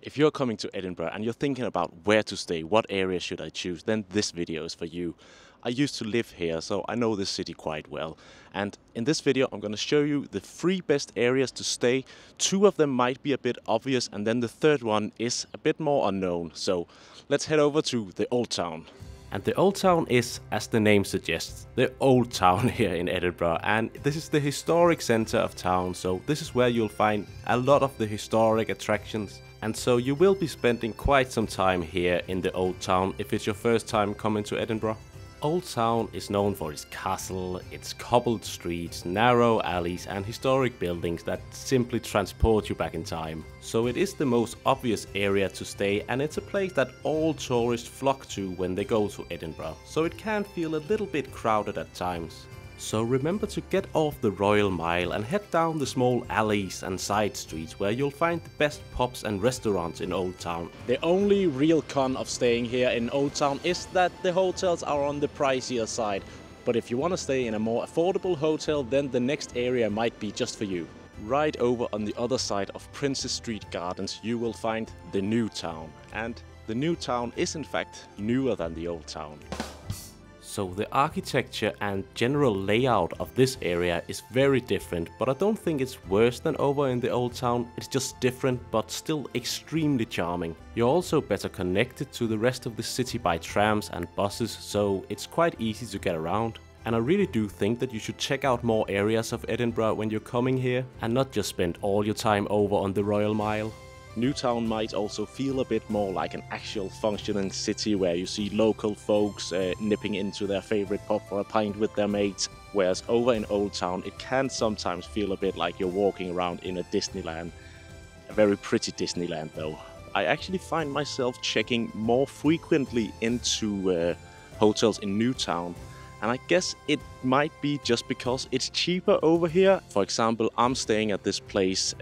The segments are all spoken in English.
If you're coming to Edinburgh and you're thinking about where to stay, what area should I choose, then this video is for you. I used to live here, so I know this city quite well. And in this video, I'm going to show you the 3 best areas to stay. 2 of them might be a bit obvious, and then the third one is a bit more unknown. So let's head over to the Old Town. And the Old Town is, as the name suggests, the old town here in Edinburgh, and this is the historic centre of town, so this is where you'll find a lot of the historic attractions. And so you will be spending quite some time here in the Old Town if it's your first time coming to Edinburgh. Old Town is known for its castle, its cobbled streets, narrow alleys and historic buildings that simply transport you back in time. So it is the most obvious area to stay, and it's a place that all tourists flock to when they go to Edinburgh, so it can feel a little bit crowded at times. So remember to get off the Royal Mile and head down the small alleys and side streets where you'll find the best pubs and restaurants in Old Town. The only real con of staying here in Old Town is that the hotels are on the pricier side. But if you want to stay in a more affordable hotel, then the next area might be just for you. Right over on the other side of Princess Street Gardens you will find the New Town. And the New Town is in fact newer than the Old Town. So the architecture and general layout of this area is very different, but I don't think it's worse than over in the Old Town. It's just different, but still extremely charming. You're also better connected to the rest of the city by trams and buses, so it's quite easy to get around. And I really do think that you should check out more areas of Edinburgh when you're coming here, and not just spend all your time over on the Royal Mile. Newtown might also feel a bit more like an actual functioning city where you see local folks nipping into their favorite pub for a pint with their mates, whereas over in Old Town it can sometimes feel a bit like you're walking around in a Disneyland. A very pretty Disneyland though. I actually find myself checking more frequently into hotels in Newtown. And I guess it might be just because it's cheaper over here. For example, I'm staying at this place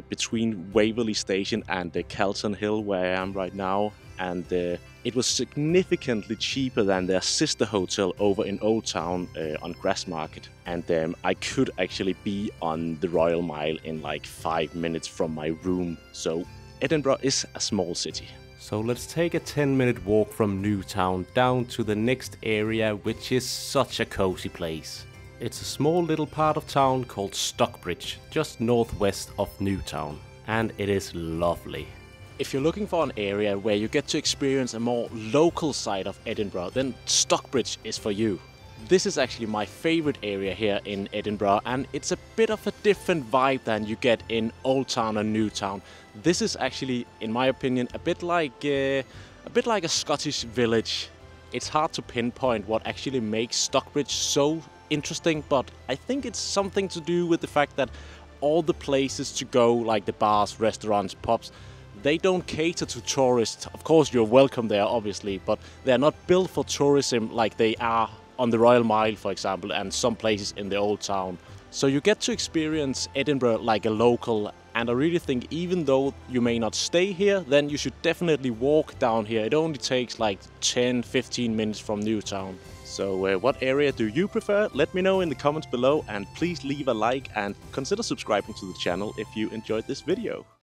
between Waverley Station and Calton Hill where I am right now. And it was significantly cheaper than their sister hotel over in Old Town on Grassmarket. And I could actually be on the Royal Mile in like 5 minutes from my room. So Edinburgh is a small city. So let's take a 10-minute walk from Newtown down to the next area, which is such a cozy place. It's a small little part of town called Stockbridge, just northwest of Newtown, and it is lovely. If you're looking for an area where you get to experience a more local side of Edinburgh, then Stockbridge is for you. This is actually my favorite area here in Edinburgh, and it's a bit of a different vibe than you get in Old Town and New Town. This is actually, in my opinion, a bit like a Scottish village. It's hard to pinpoint what actually makes Stockbridge so interesting, but I think it's something to do with the fact that all the places to go, like the bars, restaurants, pubs, they don't cater to tourists. Of course, you're welcome there, obviously, but they're not built for tourism like they are on the Royal Mile, for example, and some places in the Old Town. So you get to experience Edinburgh like a local, and I really think even though you may not stay here, then you should definitely walk down here. It only takes like 10-15 minutes from Newtown. So what area do you prefer? Let me know in the comments below, and please leave a like and consider subscribing to the channel if you enjoyed this video.